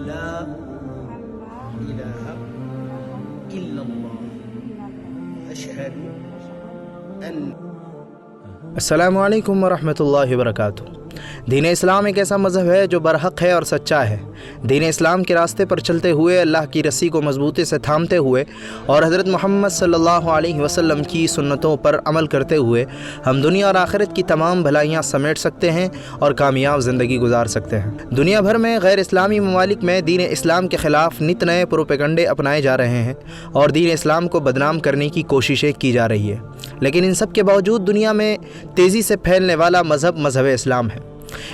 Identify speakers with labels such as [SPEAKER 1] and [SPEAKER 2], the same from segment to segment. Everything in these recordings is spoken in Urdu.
[SPEAKER 1] لا إله إلا الله أشهد أن
[SPEAKER 2] السلام علیکم ورحمۃ اللہ وبرکاتہ۔ دین اسلام ایک ایسا مذہب ہے جو برحق ہے اور سچا ہے۔ دین اسلام کے راستے پر چلتے ہوئے، اللہ کی رسی کو مضبوطی سے تھامتے ہوئے اور حضرت محمد صلی اللہ علیہ وسلم کی سنتوں پر عمل کرتے ہوئے ہم دنیا اور آخرت کی تمام بھلائیاں سمیٹ سکتے ہیں اور کامیاب زندگی گزار سکتے ہیں۔ دنیا بھر میں غیر اسلامی ممالک میں دین اسلام کے خلاف نت نئے پروپیگنڈے اپنائے جا رہے ہیں اور دین اسلام کو بدنام کرنے کی کوششیں کی جا رہی ہے، لیکن ان سب کے باوجود دنیا میں تیزی سے پھیلنے والا مذہب اسلام ہے۔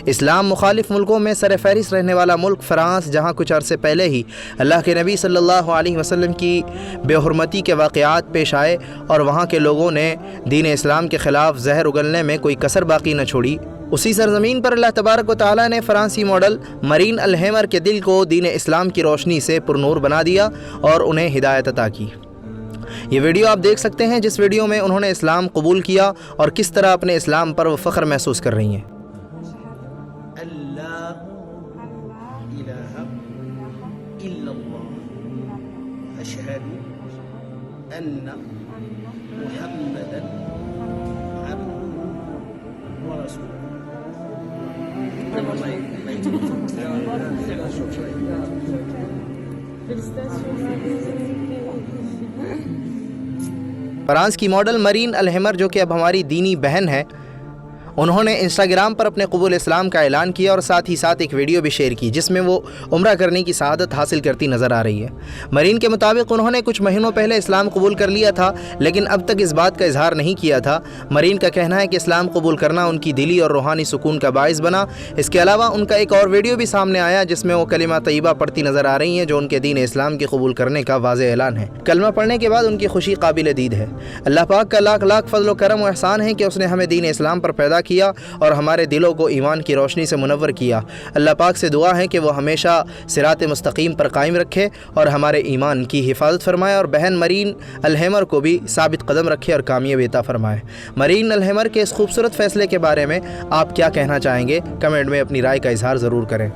[SPEAKER 2] اسلام مخالف ملکوں میں سر فہرست رہنے والا ملک فرانس، جہاں کچھ عرصے پہلے ہی اللہ کے نبی صلی اللہ علیہ وسلم کی بے حرمتی کے واقعات پیش آئے اور وہاں کے لوگوں نے دین اسلام کے خلاف زہر اگلنے میں کوئی کسر باقی نہ چھوڑی، اسی سرزمین پر اللہ تبارک و تعالیٰ نے فرانسی ماڈل مرین الہیمر کے دل کو دین اسلام کی روشنی سے پرنور بنا دیا اور انہیں ہدایت عطا کی۔ یہ ویڈیو آپ دیکھ سکتے ہیں، جس ویڈیو میں انہوں نے اسلام قبول کیا اور کس طرح اپنے اسلام پر وہ فخر محسوس کر رہی ہیں۔
[SPEAKER 1] لا إله إلا الله أشهد أن محمدا عبده ورسوله۔
[SPEAKER 2] فرانس کی ماڈل مرین الہیمر، جو کہ اب ہماری دینی بہن ہے، انہوں نے انسٹاگرام پر اپنے قبول اسلام کا اعلان کیا اور ساتھ ہی ساتھ ایک ویڈیو بھی شیئر کی جس میں وہ عمرہ کرنے کی سعادت حاصل کرتی نظر آ رہی ہے۔ مرین کے مطابق انہوں نے کچھ مہینوں پہلے اسلام قبول کر لیا تھا، لیکن اب تک اس بات کا اظہار نہیں کیا تھا۔ مرین کا کہنا ہے کہ اسلام قبول کرنا ان کی دلی اور روحانی سکون کا باعث بنا۔ اس کے علاوہ ان کا ایک اور ویڈیو بھی سامنے آیا جس میں وہ کلمہ طیبہ پڑھتی نظر آ رہی ہیں، جو ان کے دین اسلام کے قبول کرنے کا واضح اعلان ہے۔ کلمہ پڑھنے کے بعد ان کی خوشی قابل دید ہے۔ اللہ پاک کا لاکھ لاکھ فضل و کرم و احسان ہے کہ اس نے ہمیں دین اسلام پر پیدا کیا اور ہمارے دلوں کو ایمان کی روشنی سے منور کیا۔ اللہ پاک سے دعا ہے کہ وہ ہمیشہ صراط مستقیم پر قائم رکھے اور ہمارے ایمان کی حفاظت فرمائے، اور بہن مرین الہیمر کو بھی ثابت قدم رکھے اور کامیابی عطا فرمائے۔ مرین الہیمر کے اس خوبصورت فیصلے کے بارے میں آپ کیا کہنا چاہیں گے؟ کمنٹ میں اپنی رائے کا اظہار ضرور کریں۔